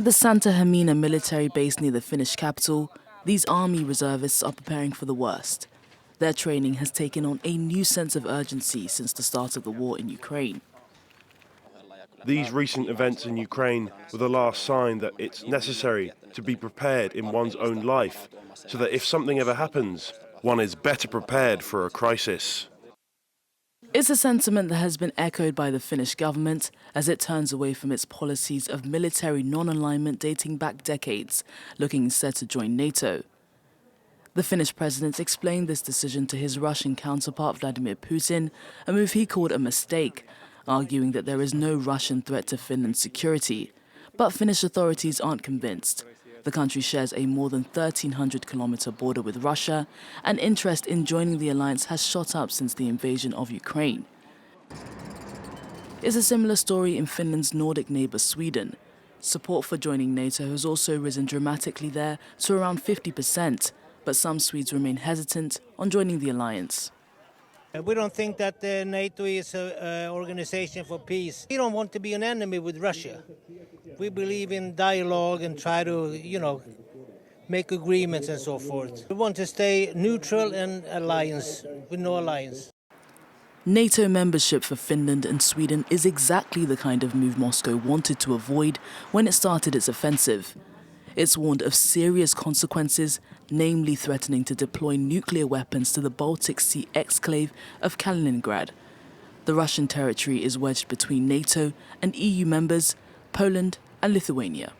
The Santa Hermina military base near the Finnish capital, these army reservists are preparing for the worst. Their training has taken on a new sense of urgency since the start of the war in Ukraine. These recent events in Ukraine were the last sign that it's necessary to be prepared in one's own life, so that if something ever happens, one is better prepared for a crisis. It's a sentiment that has been echoed by the Finnish government as it turns away from its policies of military non-alignment dating back decades, looking instead to join NATO. The Finnish president explained this decision to his Russian counterpart Vladimir Putin, a move he called a mistake, arguing that there is no Russian threat to Finland's security. But Finnish authorities aren't convinced. The country shares a more than 1,300-kilometer border with Russia, and interest in joining the alliance has shot up since the invasion of Ukraine. It's a similar story in Finland's Nordic neighbour Sweden. Support for joining NATO has also risen dramatically there to around 50%, but some Swedes remain hesitant on joining the alliance. We don't think that NATO is an organization for peace. We don't want to be an enemy with Russia. We believe in dialogue and try to, make agreements and so forth. We want to stay neutral and alliance, with no alliance. NATO membership for Finland and Sweden is exactly the kind of move Moscow wanted to avoid when it started its offensive. It's warned of serious consequences, namely threatening to deploy nuclear weapons to the Baltic Sea exclave of Kaliningrad. The Russian territory is wedged between NATO and EU members, Poland and Lithuania.